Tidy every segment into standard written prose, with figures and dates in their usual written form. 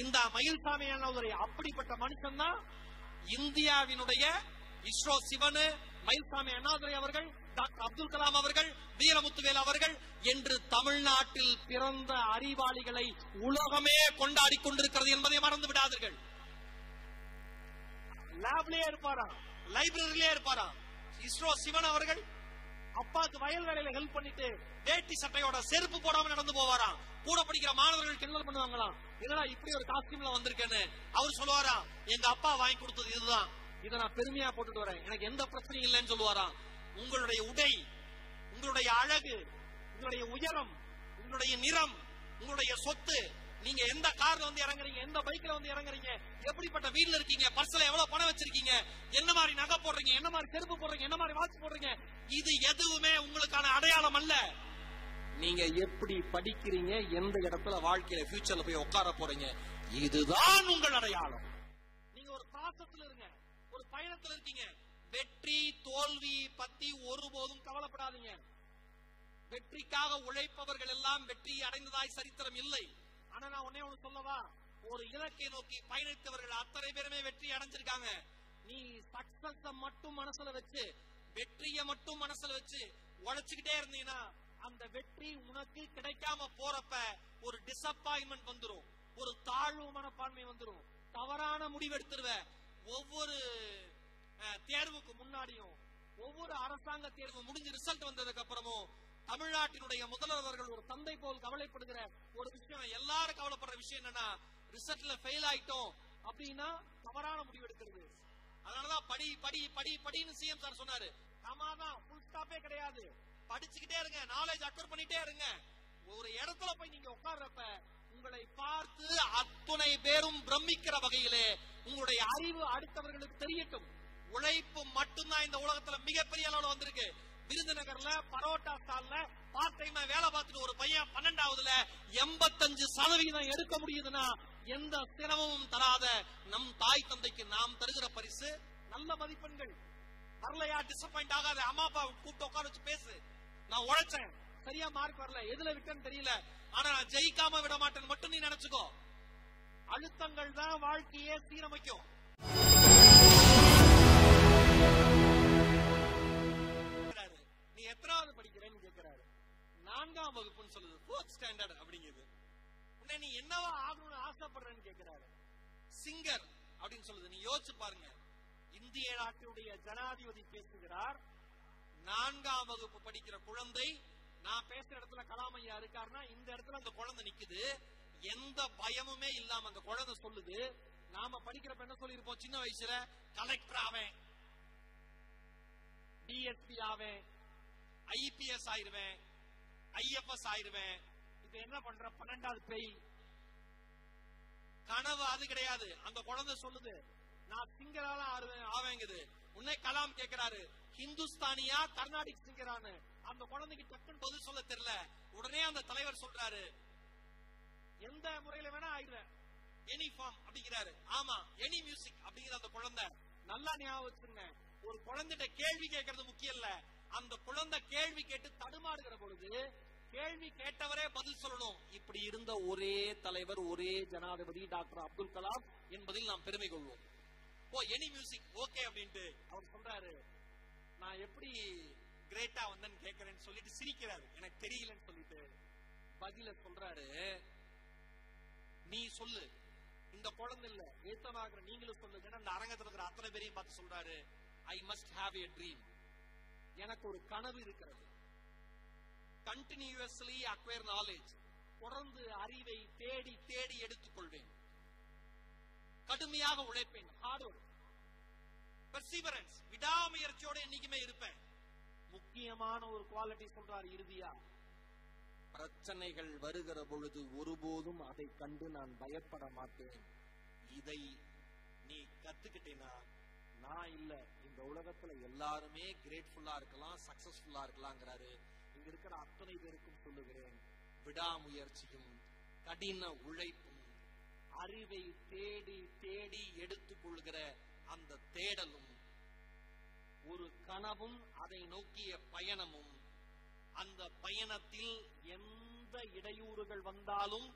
இந்த மயில்சாமி அண்ணாதுரை அப்படிப்பட்ட மனுஷன் தான் இந்தியாவினுடைய இஸ்ரோ சிவனு, மயில்சாமி அண்ணாதுரை அவர்கள், டாக்டர் அப்துல் கலாம் அவர்கள், வீரமுத்துவேல் அவர்கள் என்று தமிழ்நாட்டில் பிறந்த அறிவாளிகளை உலகமே கொண்டாடி கொண்டிருக்கிறது என்பதை மறந்து விடாதீர்கள். லேப்லயே இருப்பாராம், லைப்ரரியிலே இருப்பாராம். இஸ்ரோ சிவன் அவர்கள் அப்பாக்கு வயல் வேலையில ஹெல்ப் பண்ணிட்டு வேட்டி சட்டையோட செருப்பு போடாம நடந்து போவாராம். கூட படிக்கிற மாணவர்கள் கிண்டல் பண்ணுவாங்களாம், என்னடா இப்படி ஒரு காஸ்டியூம்ல வந்திருக்கேன்னு. அவர் சொல்லுவாராம், எங்க அப்பா வாங்கி கொடுத்தது இதுதான், இதை நான் பெருமையா போட்டுட்டு வரேன், எனக்கு எந்த பிரச்சனையும் இல்லைன்னு சொல்லுவாராம். உங்களுடைய உடை, உங்களுடைய அழகு, உங்களுடைய உயரம், உங்களுடைய நிறம், உங்களுடைய சொத்து, நீங்க எந்த கார்ல வந்து இறங்குறீங்க, எந்த பைக்ல வந்து இறங்குறீங்க, எப்படிப்பட்ட வீட்ல இருக்கீங்க, பர்ஸ்ல எவ்வளவு பணம் வச்சிருக்கீங்க, என்ன மாதிரி நகை போடுறீங்க, என்ன மாதிரி செருப்பு போடுறீங்க, என்ன மாதிரி வாட்ச் போடுறீங்க, இது எதுவுமே உங்களுக்கான அடையாளம் அல்ல. நீங்க எப்படி படிக்கிறீங்க, எந்த இடத்துல வாழ்க்கையில ஃபியூச்சர்ல போய் உட்கார போறீங்க, இதுதான் உங்கள் அடையாளம். நீங்க ஒரு பாசத்துல இருங்க, ஒரு பயணத்துல இருக்கீங்க. வெற்றி தோல்வி பத்தி ஒருபோதும் கவலைப்படாதீங்க. வெற்றிக்காக உழைப்பவர்கள் எல்லாம் வெற்றி அடைந்ததாய் சரித்திரம் இல்லை. ஆனா நான் ஒன்னே ஒண்ணு சொல்லவா, ஒரு இலக்கை நோக்கி பயணித்தவர்கள் அத்தனை பேருமே வெற்றி அடைஞ்சிருக்காங்க. நீ சக்சஸ் மட்டும் மனசுல வச்சு, வெற்றியை மட்டும் மனசுல வச்சு உழைச்சுக்கிட்டே இருந்தீங்கன்னா அந்த வெற்றி உனக்கு கிடைக்காம போறப்ப ஒரு டிசப்பாயின்மெண்ட் வந்துரும், ஒரு தாழ்வு மனப்பான்மை வந்துரும், தவறான முடிவு எடுத்துருவ. ஒவ்வொரு தேர்வுக்கு முன்னாடியும், ஒவ்வொரு அரசாங்க தேர்வு முடிஞ்சு ரிசல்ட் வந்ததுக்கு அப்புறமும் தமிழ்நாட்டினுடைய முதல்வர்கள் ஒரு தந்தை போல் கவலைப்படுகிற ஒரு விஷயம், எல்லாரும் கவலைப்படுற விஷயம் என்னன்னா, ரிசல்ட்ல ஃபெயில் ஆயிட்டோம் அப்படின்னா தவறான முடிவு எடுக்கிறது. அதனாலதான் படி படி படி படின்னு சிஎம் சார் சொன்னாரு. ஆமாதான், ஃபுல் ஸ்டாப்பே கிடையாது, படிச்சுக்கிட்டே இருங்க, நாலேஜ் அக்வயர் பண்ணிட்டே இருங்க. ஒரு இடத்துல போய் நீங்க உட்கார்றப்ப உங்களை பார்த்து அத்துணை பேரும் பிரமிக்கிற வகையிலே உங்களுடைய அறிவு அடுத்தவர்களுக்கு தெரியட்டும். உழைப்பு மட்டும்தான் இந்த உலகத்துல மிகப்பெரிய அளவுல வந்திருக்கு. விருதுநகர்ல பரோட்டா ஸ்டால்ல பார்ட் டைமா வேலை பார்த்துட்டு ஒரு பையன் 12வதுல 85% எடுக்க முடியுதுன்னா எந்த சிரமமும் தராத நம் தாய் தந்தைக்கு நாம் தருகிற பரிசு நல்ல மதிப்பெண்கள். வரலையா டிசப்பாயிண்ட் ஆகாத, அம்மா அப்பா கூப்பிட்டு உட்கார வச்சு பேசு, நான் உழைச்சேன், சரியா மார்க் வரல, எதுல விட்டேன்னு தெரியல, ஆனா நான் ஜெயிக்காம விட மாட்டேன்னு மட்டும் நீ நினைச்சுக்கோ. அழுத்தங்கள் தான் வாழ்க்கையே சீரமைக்கும். நீ எத்தனாவது படிக்கிறேன்னு கேட்கிறாரு. 4ஆம் வகுப்புன்னு சொல்லுது, 4th ஸ்டாண்டர்ட் அப்படிங்குது. உன்னை நீ என்னவா ஆகணும்னு ஆசைப்படுறேன்னு கேட்கிறாரு. சிங்கர் அப்படின்னு சொல்லுது. நீ யோசிச்சு பாருங்க, இந்திய நாட்டினுடைய ஜனாதிபதி பேசுகிறார், 4ஆம் வகுப்பு படிக்கிற குழந்தை, நான் பேசுற இடத்துல கலாம் ஐயா இருக்காருன்னா இந்த இடத்துல அந்த குழந்தை நிக்குது, எந்த பயமுமே இல்லாம அந்த குழந்தை சொல்லுது. நாம படிக்கிறப்ப என்ன சொல்லிருப்போம் சின்ன வயசுல, கலெக்டர் ஆவேன், டிஎஸ்பி ஆவேன், ஐபிஎஸ் ஆயிருவேன், ஐஎஃப்எஸ் ஆயிருவேன். இப்ப என்ன பண்ற, 12வது பெய் கனவு அது கிடையாது. அந்த குழந்தை சொல்லுது, நான் சிங்கரால ஆவேங்குது. உடனே கலாம் கேட்கிறாரு, ஹிந்துஸ்தானியா கர்நாடிக் சிங்கரானு. அந்த குழந்தைக்கு டக்குன்னு பதில் சொல்ல தெரியல. உடனே அந்த தலைவர் சொல்றாரு, எந்த முறையில வேணா ஆயிடுவேன், எனி ஃபார்ம் அப்படிங்கிறாரு. ஆமா, எனி மியூசிக் அப்படிங்கிற அந்த குழந்தை. நல்லா ஞாபகம் வச்சுங்க, ஒரு குழந்தைகிட்ட கேள்வி கேட்கறது முக்கியம் இல்ல, அந்த குழந்தை கேள்வி கேட்டு தடுமாறுகிற பொழுது கேள்வி கேட்டவரே பதில் சொல்லணும். இப்படி இருந்த ஒரே தலைவர், ஒரே ஜனாதிபதி டாக்டர் அப்துல் கலாம் என்பதில் நாம் பெருமை கொள்வோம். ஓ, எனி மியூசிக் ஓகே அப்படின்ட்டு அவர் சொல்றாரு, நான் எப்படி கிரேட்டா வந்தேன்னு கேட்கறேன்னு சொல்லிட்டு சிரிக்கிறாரு, எனக்கு தெரியலன்னு சொல்லிட்டு. பதில சொல்றாரு, நீ சொல்லு, இந்த குழந்தை இல்ல ஏத்தமாகிற நீங்களும் சொல்லுங்க. அந்த அரங்கத்தில் இருக்கிற அத்தனை பேரையும் பார்த்து சொல்றாரு, I must have a dream, எனக்கு ஒரு கனவு இருக்கிறது. கண்டினியூஸ்லி அக்வயர் நாலேஜ், தொடர்ந்து அறிவை தேடி தேடி எடுத்துக்கொள்வேன், கடுமையாக உழைப்பேன், ஹார்ட் ஒர்க், பெர்சிவரன்ஸ், விடாமுயற்சியோட என்னைக்குமே இருப்பேன். முக்கியமான ஒரு குவாலிட்டி சொல்றாரு இறுதியா, பிரச்சனைகள் வருகிற பொழுது ஒருபோதும் அதை கண்டு நான் பயப்பட மாட்டேன். இதை நீ கத்துக்கிட்டேனா நான் இல்ல, இந்த உலகத்துல எல்லாருமே கிரேட்ஃபுல்லா இருக்கலாம், சக்சஸ்ஃபுல்லா இருக்கலாங்கிறாரு. இங்க இருக்கிற அத்தனை பேருக்கும் சொல்லுகிறேன், விடாமுயற்சியும் கடின உழைப்பும் அறிவை தேடி தேடி எடுத்துக்கொள்கிற அந்த தேடலும், ஒரு கனவும் அதை நோக்கிய பயணமும், அந்த பயணத்தில் எந்த இடையூறுகள் வந்தாலும்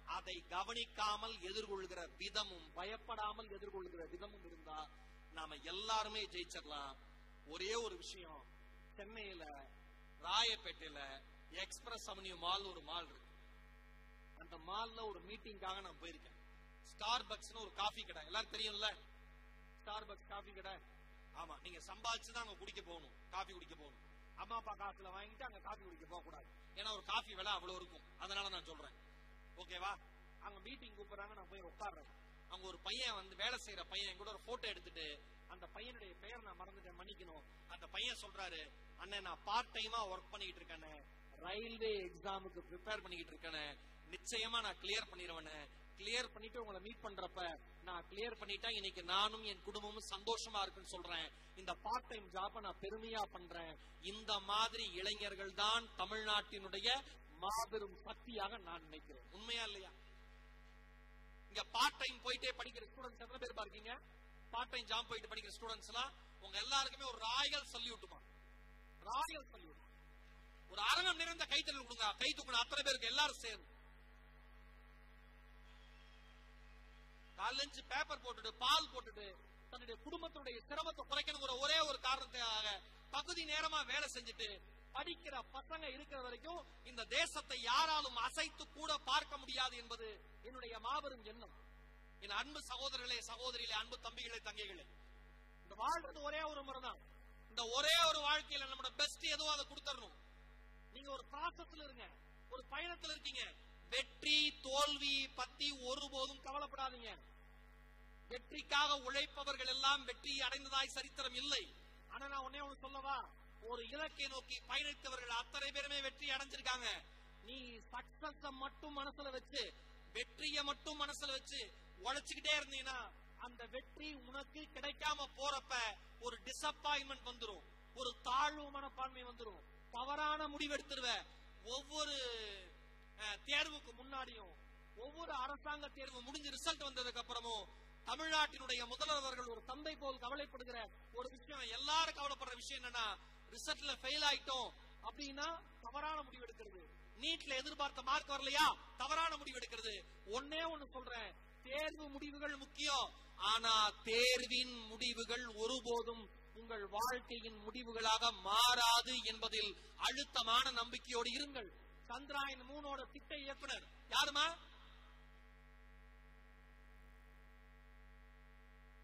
அதை கவனிக்காமல் எதிர்கொள்கிற விதமும், பயப்படாமல் எதிர்கொள்கிற விதமும் இருந்தா நாம எல்லாருமே ஜெயிச்சிடலாம். ஒரே ஒரு விஷயம், சென்னையில ராயப்பேட்டையில எக்ஸ்பிரஸ் அவென்யூ மால் ஒரு மால் இருக்கு. அந்த மால்ல ஒரு மீட்டிங்காக நான் போயிருக்கேன். ஸ்டார்பக்ஸ்னு ஒரு காஃபி கடை, எல்லாரும் தெரியும்ல ஸ்டார்பக்ஸ் காஃபி கடை. ஆமா, நீங்க சம்பாதிச்சுதான் அங்க குடிக்க போகணும், காஃபி குடிக்க போகணும். அம்மா அப்பா காசுல வாங்கிட்டு அங்க காஃபி குடிக்க போக கூடாது, ஏன்னா ஒரு காஃபி விலை அவ்வளவு இருக்கும். அதனால நான் சொல்றேன், ஓகேவா? அங்க மீட்டிங் கூப்பிடுறாங்க, நான் போய் உட்கார்றேன். அங்க ஒரு பையன் வந்து வேலை செய்யற பையன் கூட ஒரு போட்டோ எடுத்துட்டு, அந்த பையனுடைய பெயர் நான் மறந்துட்டேன், மன்னிக்கணும். அந்த பையன் சொல்றாரு, அண்ணன் நான் பார்ட் டைமா ஒர்க் பண்ணிட்டு இருக்கேன், ரயில்வே எக்ஸாமுக்கு ப்ரிப்பேர் பண்ணிட்டு இருக்கேன், நிச்சயமா நான் கிளியர் பண்ணிடுவேன். கிளியர் பண்ணிட்டு உங்களை மீட் பண்றப்ப நான் கிளியர் பண்ணிட்டா இன்னைக்கு நானும் என் குடும்பமும் சந்தோஷமா இருக்குன்னு சொல்றேன். இந்த பார்ட் டைம் ஜாப நான் பெருமையா பண்றேன். இந்த மாதிரி இளைஞர்கள் தான் தமிழ்நாட்டினுடைய மாபெரும் சக்தியாக நான் நினைக்கிறேன். உண்மையா இல்லையா? இங்க பார்ட் டைம் போயிட்டே படிக்கிற ஸ்டூடெண்ட்ஸ் எத்தனை பேர் பாருக்கீங்க? பார்ட் டைம் ஜாப் போயிட்டு படிக்கிற ஸ்டூடெண்ட்ஸ் எல்லாம் உங்க எல்லாருக்குமே ஒரு ராயல் சல்யூட்டுமா, ராயல் சல்யூட். ஒரு அரங்கம் நிறைந்த கைத்தறல் கொடுங்க, கை தூக்கணும் அத்தனை பேருக்கு எல்லாரும் சேர்ந்து. காலேஜ் பேப்பர் போட்டுட்டு பால் போட்டுட்டு தன்னுடைய குடும்பத்துடைய சிரமத்தை குறைக்கணுங்கிற ஒரே ஒரு காரணத்துக்காக பகுதி நேரமா வேலை செஞ்சுட்டு படிக்கிற பசங்க இருக்கிற வரைக்கும் இந்த தேசத்தை யாராலும் அசைத்து கூட பார்க்க முடியாது என்பது என்னுடைய மாபெரும் எண்ணம். என் அன்பு சகோதரர்களே, சகோதரிகளே, அன்பு தம்பிகளே, தங்கைகளே, இந்த வாழ்றது ஒரே ஒரு முறை தான். இந்த ஒரே ஒரு வாழ்க்கையில நம்மளோட பெஸ்ட் எதுவோ அதை கொடுத்துடணும். நீங்க ஒரு ப்ராசஸ்ல இருங்க, ஒரு பயணத்துல இருக்கீங்க. வெற்றி தோல்வி பத்தி ஒருபோதும் கவலைப்படாதீங்க. வெற்றிக்காக உழைப்பவர்கள் எல்லாம் வெற்றி அடைந்ததாய் சரித்திரம் இல்லை. ஆனா நான் ஒன்னே ஒண்ணு சொல்லவா, ஒரு இலக்கை நோக்கி பயணித்தவர்கள் அத்தனை பேருமே வெற்றி அடைஞ்சிருக்காங்க. நீ சக்சஸ் மட்டும் மனசுல வச்சு, வெற்றியை மட்டும் மனசுல வச்சு உழைச்சுக்கிட்டே இருந்தீங்கன்னா அந்த வெற்றி உனக்கு கிடைக்காம போறப்ப ஒரு டிசப்பாயின்மெண்ட் வந்துரும், ஒரு தாழ்வு மனப்பான்மை வந்துரும், தவறான முடிவு எடுத்துருவ. ஒவ்வொரு தேர்வுக்கு முன்னாடியும், ஒவ்வொரு அரசாங்க தேர்வு முடிஞ்சு ரிசல்ட் வந்ததுக்கு அப்புறமும் தமிழ்நாட்டினுடைய முதல்வர்கள் ஒரு தந்தை போல் கவலைப்படுகிற ஒரு விஷயம், எல்லாரும் கவலைப்படுற விஷயம் என்னன்னா, ரிசல்ட்ல ஃபெயில் ஆயிட்டோம் அப்படின்னா தவறான முடிவு எடுக்கிறது. நீட்ல எதிர்பார்த்த மார்க் வரலையா, தவறான முடிவு எடுக்கிறது. ஒன்னே ஒண்ணு சொல்றேன், தேர்வு முடிவுகள் முக்கியம், ஆனா தேர்வின் முடிவுகள் ஒருபோதும் உங்கள் வாழ்க்கையின் முடிவுகளாக மாறாது என்பதில் அழுத்தமான நம்பிக்கையோடு இருங்கள். சந்திராயன் 3ஓட திட்ட இயக்குனர் யாருமா?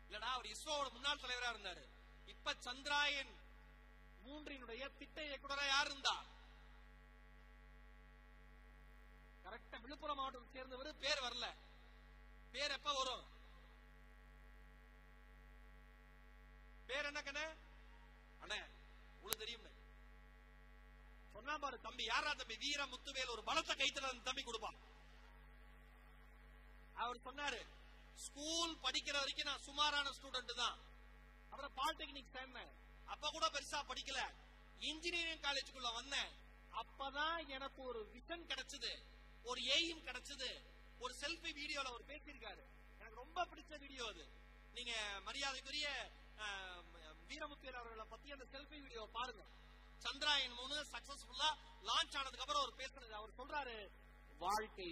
இல்லடா, அவர் இஸ்ரோவோட முன்னாள் தலைவரா இருந்தாரு. இப்ப சந்திராயன் 3 திட்ட இயக்குனரா யார் இருந்தா? கரெக்டா விழுப்புரம் மாவட்டத்தை சேர்ந்தவர். பேர் வரல, பேர் எப்ப வரும்? பேர் என்ன கண்ணே? அண்ணே உங்களுக்கு தெரியும் சொன்னா பாரு தம்பி. யாரா தம்பி? வீர முத்துவேல். ஒரு பலத்த கைத்துல அந்த தம்பி கொடுப்பான். அவர் சொன்னாரு, ஸ்கூல் படிக்கிற வரைக்கும் நான் சுமாரான ஸ்டூடெண்ட் தான். அப்புறம் பாலிடெக்னிக் சேர்ந்தேன், அப்ப கூட பெருசா படிக்கல. இன்ஜினியரிங் காலேஜுக்குள்ள வந்தேன், அப்பதான் எனக்கு ஒரு விஷன் கிடைச்சது, ஒரு எய்ம் கிடைச்சது. ஒரு செல்ஃபி வீடியோல அவர் பேசியிருக்காரு, எனக்கு ரொம்ப பிடிச்ச வீடியோ அது. நீங்க மரியாதைக்குரிய வீரமுத்துவேல் அவர்களை பத்தி அந்த செல்ஃபி வீடியோ பாருங்க. சந்திராயன் 3 சக்சஸ்ஃபுல்லா லான்ச் ஆனதுக்கு அப்புறம் அவர் பேசுறது, அவர் சொல்றாரு, வாழ்க்கை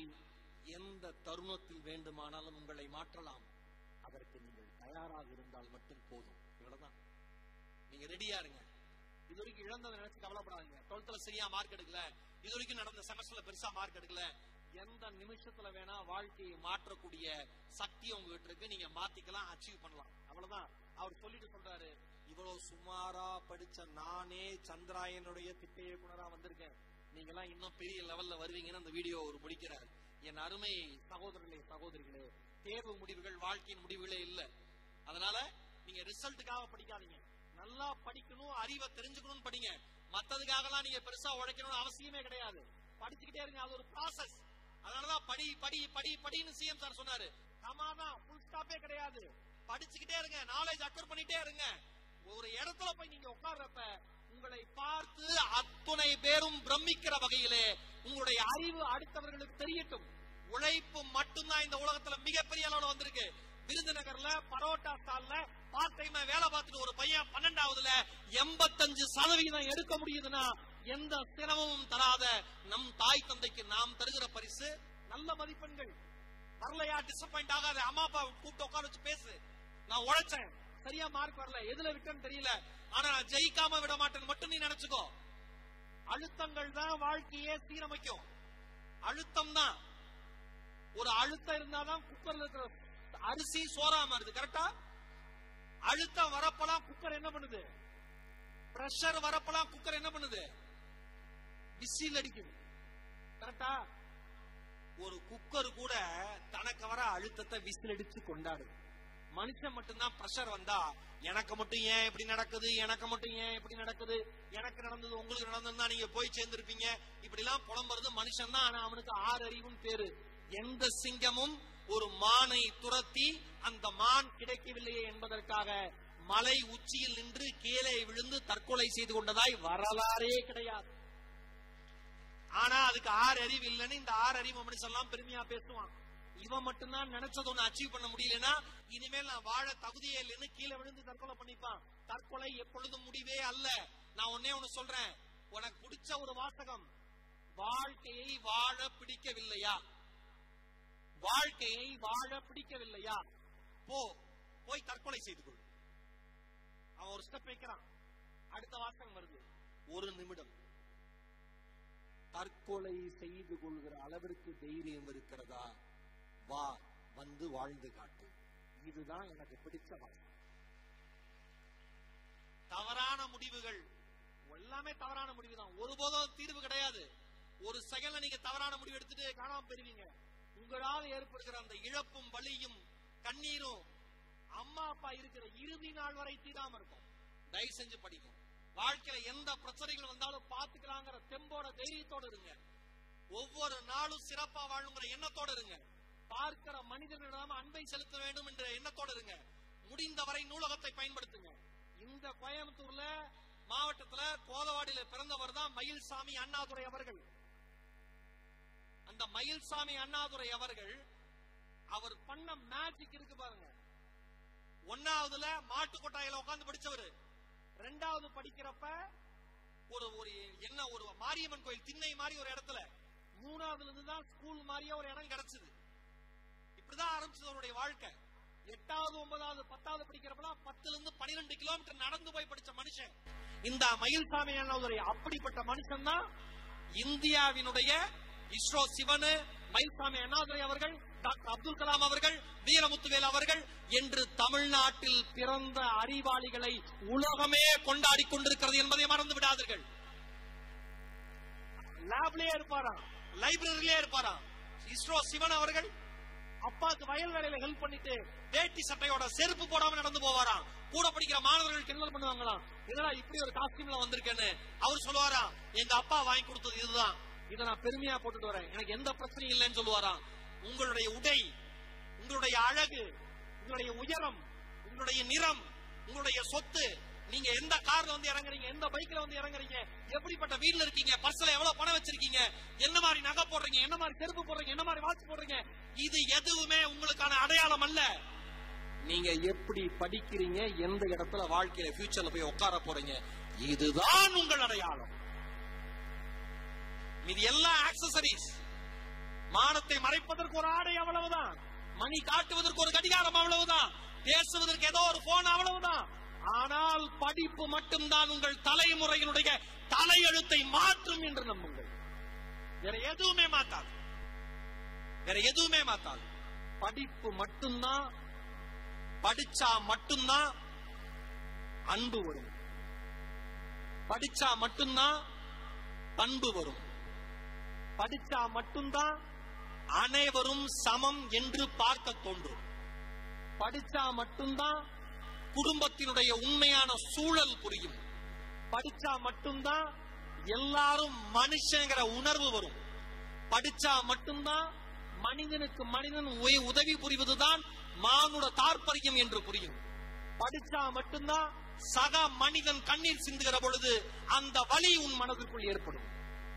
எந்த தருணத்தில் வேண்டுமானாலும் உங்களை மாற்றலாம், அதற்கு நீங்கள் தயாராக இருந்தால் மட்டும் போதும். இவ்வளவுதான். நீங்க ரெடியா இருங்க. இது வரைக்கும் இழந்ததை நினைச்சு கவலைப்படாதீங்க. 12th சரியா மார்க் எடுக்கல, இது வரைக்கும் நடந்த செமஸ்டர்ல பெருசா மார்க் எடுக்கல, எந்த நிமிஷத்துல வேணா வாழ்க்கையை மாற்றக்கூடிய சக்தி உங்ககிட்ட இருக்கு, நீங்க மாத்திக்கலாம், அச்சீவ் பண்ணலாம். அவ்வளவுதான். அவர் சொல்லிட்டு சொல்றாரு, இவ்வளவு சுமாரா படிச்ச நானே சந்திராயனுடைய திட்ட இயக்குனரா வந்திருக்கேன், நீங்க எல்லாம் இன்னும் பெரிய லெவல்ல வருவீங்கன்னு அந்த வீடியோ அவர் முடிக்கிறார். என் அருமை சகோதரர்களே, சகோதரிகளே, தேர்வு முடிவுகள் வாழ்க்கையின் முடிவுகளே இல்ல. அதனால நீங்க ரிசல்ட்டுக்காக படிக்காதீங்க, நல்லா படிக்கணும், அறிவை தெரிஞ்சுக்கணும்னு படிங்க. மத்ததுக்காக எல்லாம் நீங்க பெருசா உழைக்கணும்னு அவசியமே கிடையாது. படிச்சுக்கிட்டே இருங்க, அது ஒரு ப்ராசஸ். அதனாலதான் படி படி படி படின்னு சிஎம் சார் சொன்னாரு. ஆமாதான், ஃபுல் ஸ்டாப்பே கிடையாது. படிச்சுக்கிட்டே இருங்க, நாலேஜ் அக்வயர் பண்ணிட்டே இருங்க. ஒரு இடத்துல போய் நீங்க உட்கார்றப்ப உங்களை பார்த்து அத்துணை பேரும் பிரமிக்கிற வகையிலே உங்களுடைய அறிவு அடுத்தவர்களுக்கு தெரியட்டும். உழைப்பு மட்டும்தான் இந்த உலகத்துல மிகப்பெரிய அளவுல வந்திருக்கு. விருதுநகர்ல பரோட்டா ஸ்டால்ல பார்ட் டைமா வேலை பார்த்துட்டு ஒரு பையன் 12வதுல 85% எடுக்க முடியுதுன்னா எந்த சிரமமும் தராத நம் தாய் தந்தைக்கு நாம் தருகிற பரிசு நல்ல மதிப்பெண்கள் வரலையா, டிசப்பாயிண்ட் ஆகாத. அம்மா அப்பா கூப்பிட்டு உட்கார வச்சு பேசு, நான் உழைச்சேன், சரியா மார்க் வரல, எதுல விட்டேன்னு தெரியல, ஆனா நான் ஜெயிக்காம விட மாட்டேன்னு மட்டும் நீ நினைச்சுக்கோ. அழுத்தங்கள் தான் வாழ்க்கையே சீரமைக்கும். அழுத்தம் தான். ஒரு அழுத்தம் இருந்தாதான் குக்கர்ல இருக்கிற அரிசி சோறாம வருது. கரெக்டா? அழுத்தம் வரப்பலாம் குக்கர் என்ன பண்ணுது? பிரஷர் வரப்பலாம் குக்கர் என்ன பண்ணுது? விசில் அடிக்குது. கரெக்டா? ஒரு குக்கர் கூட தனக்கு வர அழுத்தத்தை விசில் அடிச்சு கொண்டாடுது. மனுஷன் மட்டும்தான் பிரஷர் வந்தா எனக்கு மட்டும் ஏன் இப்படி நடக்குது, எனக்கு மட்டும் ஏன் இப்படி நடக்குது, எனக்கு நடந்தது உங்களுக்கு நடந்ததுன்னா நீங்க போய் சேர்ந்திருப்பீங்க, இப்படி எல்லாம் புலம்புறது மனுஷன் தான். ஆனா அவனுக்கு 6 அறிவுன்னு பேரு. எந்த சிங்கமும் ஒரு மானை துரத்தி அந்த மான் கிடைக்கவில்லையே என்பதற்காக மலை உச்சியில் நின்று கீழே விழுந்து தற்கொலை செய்து கொண்டதாய் வரலாறே கிடையாது. ஆனா அதுக்கு 6 அறிவு இல்லைன்னு இந்த 6 அறிவு மனுஷன் எல்லாம் பெருமையா பேசுவான். இவன் மட்டும்தான் நினைச்சது ஒண்ணு அச்சீவ் பண்ண முடியலன்னா இனிமேல் நான் வாழ தகுதியே இல்லைன்னு கீழே விழுந்து தற்கொலை பண்ணிப்பான். தற்கொலை எப்பொழுதும் முடிவே அல்ல. நான் ஒன்னே ஒண்ணு சொல்றேன், உனக்கு பிடிச்ச ஒரு வாசகம், வாழ்க்கையை வாழ பிடிக்கவில்லையா, வாழ்க்கையை வாழ பிடிக்கவில்லையா, போய் தற்கொலை செய்து கொள். அவன் ஒரு ஸ்டெப் வைக்கிறான், அடுத்த வாசகம் வருது, 1 நிமிடம் தற்கொலை செய்து கொள்கிற அளவிற்கு தைரியம் இருக்கிறதா, வா வந்து வாழ்ந்து காட்டு. இதுதான் எனக்கு பிடிச்ச வாசகம். தவறான முடிவுகள் எல்லாமே தவறான முடிவு தான். ஒருபோதும் தீர்வு கிடையாது. ஒரு செகண்ட்ல நீங்க தவறான முடிவு எடுத்துட்டு காணாம போயிருவீங்க. உங்களால் ஏற்படுகிற அந்த இழப்பும் வலியும் கண்ணீரும் அம்மா அப்பா இருக்கிற இறுதி நாள் வரை தீராம இருக்கும். தயவு செஞ்சு படிக்கும். வாழ்க்கையில எந்த பிரச்சனைகள் வந்தாலும் பாத்துக்கலாங்கிற தெம்போட தைரியத்தோட இருங்க. ஒவ்வொரு நாளும் சிறப்பா வாழுங்கிற எண்ணத்தோட இருங்க. பார்க்கிற மனிதர்களிடம் அன்பை செலுத்த வேண்டும் என்ற எண்ணத்தோட இருங்க. முடிந்தவரை நூலகத்தை பயன்படுத்துங்க. இந்த கோயம்புத்தூர்ல மாவட்டத்துல கோதவாடியில பிறந்தவர் தான் மயில்சாமி அண்ணாதுரை அவர்கள். அந்த மயில்சாமி அண்ணாதுரை அவர்கள் அவர் பண்ண மேஜிக் இருக்கு பாருங்க. 1ஆவதுல மாட்டு கொட்டாயில உட்கார்ந்து படிச்சவரு. 2வது படிக்கிறப்ப ஒரு மாரியம்மன் கோயில் திண்ணை மாதிரி ஒரு இடத்துல, 3ஆவதுல இருந்து தான் ஸ்கூல் மாதிரியே ஒரு இடம் கிடைச்சது. இப்படிதான் ஆரம்பிச்சது அவருடைய வாழ்க்கை. 8வது 9வது 10வது படிக்கிறப்பலாம் 10ல இருந்து 12 கிலோமீட்டர் நடந்து போய் படிச்ச மனுஷன் இந்த மயில்சாமி அண்ணாதுரை. அப்படிப்பட்ட மனுஷன் தான் இந்தியாவினுடைய இஸ்ரோ சிவனு, மயில்சாமி அண்ணாதுரை அவர்கள், டாக்டர் அப்துல் கலாம் அவர்கள், வீரமுத்துவேல் அவர்கள் என்று தமிழ்நாட்டில் பிறந்த அறிவாளிகளை உலகமே கொண்டாடி கொண்டிருக்கிறது என்பதை மறந்து விடாதீர்கள். லேப்லயே இருப்பாராம், லைப்ரரியிலே இருப்பாராம். இஸ்ரோ சிவன் அவர்கள் அப்பாக்கு வயல் வேலையில ஹெல்ப் பண்ணிட்டு வேட்டி சட்டையோட செருப்பு போடாம நடந்து போவாராம். கூட படிக்கிற மாணவர்கள் கிண்டல் பண்ணுவாங்களாம், இதெல்லாம் இப்படி ஒரு காஸ்டியூம்ல வந்திருக்கேன்னு. அவர் சொல்லுவாராம், எங்க அப்பா வாங்கி கொடுத்தது இதுதான், இதை நான் பெருமையா போட்டுட்டு வரேன், எனக்கு எந்த பிரச்சனையும் இல்லைன்னு சொல்லுவாராம். உங்களுடைய உடை, உங்களுடைய அழகு, உங்களுடைய உயரம், உங்களுடைய நிறம், உங்களுடைய சொத்து, நீங்க எந்த கார்ல வந்து இறங்குறீங்க, எந்த பைக்ல வந்து இறங்குறீங்க, எப்படிப்பட்ட வீட்ல இருக்கீங்க, பர்ஸ்ல எவ்வளவு பணம் வச்சிருக்கீங்க, என்ன மாதிரி நகை போடுறீங்க, என்ன மாதிரி செருப்பு போடுறீங்க, என்ன மாதிரி வாட்ச் போடுறீங்க, இது எதுவுமே உங்களுக்கான அடையாளம் அல்ல. நீங்க எப்படி படிக்கிறீங்க, எந்த இடத்துல வாழ்க்கையில ஃபியூச்சர்ல போய் உட்கார போறீங்க, இதுதான் உங்கள் அடையாளம். இது எல்லாம் ஆக்சசரிஸ். மானத்தை மறைப்பதற்கு ஒரு ஆடை அவ்வளவுதான், மணி காட்டுவதற்கு ஒரு கடிகாரம் அவ்வளவுதான், பேசுவதற்கு ஏதோ ஒரு போன் அவ்வளவுதான். ஆனால் படிப்பு மட்டும்தான் உங்கள் தலைமுறையினுடைய தலையெழுத்தை மாற்றும் என்று நம்புங்கள். வேற எதுவுமே மாத்தாது, வேற எதுவுமே மாத்தாது. படிப்பு மட்டும்தான். படிச்சா மட்டும்தான் அன்பு வரும், படிச்சா மட்டும்தான் பண்பு வரும், படிச்சா மட்டும்தான் அனைவரும் சமம் என்று பார்க்க தோன்றும், படிச்சா மட்டும்தான் குடும்பத்தினுடைய உண்மையான சூழல் புரியும், படிச்சா மட்டும்தான் எல்லாரும் மனுஷங்கிற உணர்வு வரும், படிச்சா மட்டும்தான் மனிதனுக்கு மனிதன் உதவி புரிவதுதான் மானுட தாற்பயம் என்று புரியும், படிச்சா மட்டும்தான் சக மனிதன் கண்ணீர் சிந்துகிற பொழுது அந்த வலி உன் மனதுக்குள் ஏற்படும்,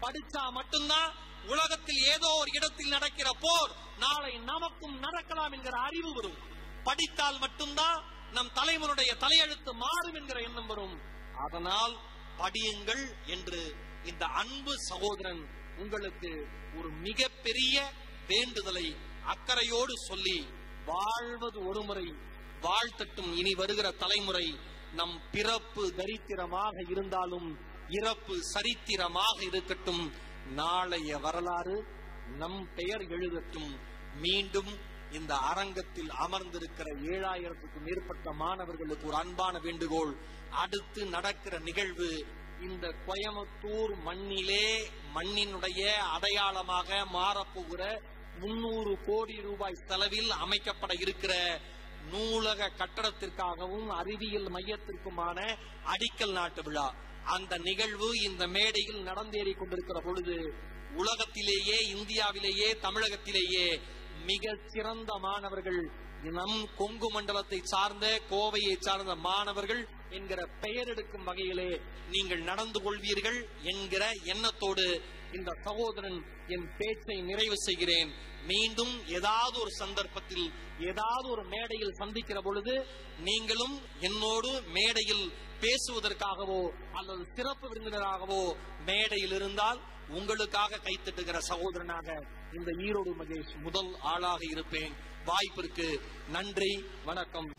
படிச்சா மட்டும்தான் உலகத்தில் ஏதோ ஒரு இடத்தில் நடக்கிற போர் நாளை நமக்கும் நடக்கலாம் என்கிற அறிவு வரும், படித்தால் மட்டும்தான் நம் தலைமுறையுடைய தலையெழுத்து மாறும் என்கிற எண்ணம் வரும். அதனால் படியுங்கள் என்று இந்த அன்பு சகோதரன் உங்களுக்கு ஒரு மிகப்பெரிய வேண்டுதலை அக்கறையோடு சொல்லி வாழ்வது ஒருமுறை வாழ்த்தட்டும் இனி வருகிற தலைமுறை. நம் பிறப்பு தரித்திரமாக இருந்தாலும் இறப்பு சரித்திரமாக இருக்கட்டும். நாளைய வரலாறு நம் பெயர் எழுதட்டும். மீண்டும் இந்த அரங்கத்தில் அமர்ந்திருக்கிற 7000க்கும் மேற்பட்ட மாணவர்களுக்கு ஒரு அன்பான வேண்டுகோள். அடுத்து நடக்கிற நிகழ்வு இந்த கோயம்புத்தூர் மண்ணினுடைய அடையாளமாக மாறப்போகிற 300 கோடி ரூபாய் செலவில் அமைக்கப்பட இருக்கிற நூலக கட்டடத்திற்காகவும் அறிவியல் மையத்திற்குமான அடிக்கல் நாட்டு விழா. அந்த நிகழ்வு இந்த மேடையில் நடந்தேறி கொண்டிருக்கிற பொழுது உலகத்திலேயே, இந்தியாவிலேயே, தமிழகத்திலேயே மிக சிறந்த மாணவர்கள், நம் கொங்கு மண்டலத்தை சார்ந்த, கோவையை சார்ந்த மாணவர்கள் என்கிற பெயர் எடுக்கும் வகையிலே நீங்கள் நடந்து கொள்வீர்கள் என்கிற எண்ணத்தோடு இந்த சகோதரன் என் பேச்சை நிறைவு செய்கிறேன். மீண்டும் ஏதாவது ஒரு சந்தர்ப்பத்தில், ஏதாவது ஒரு மேடையில் சந்திக்கிற பொழுது நீங்களும் என்னோடு மேடையில் பேசுவதற்காகவோ அல்லது சிறப்பு விருந்தினராகவோ மேடையில் இருந்தால் உங்களுக்காக கைத்தட்டுகிற சகோதரனாக இந்த ஈரோடு மகேஷ் முதல் ஆளாக இருப்பேன். வாய்ப்பிற்கு நன்றி, வணக்கம்.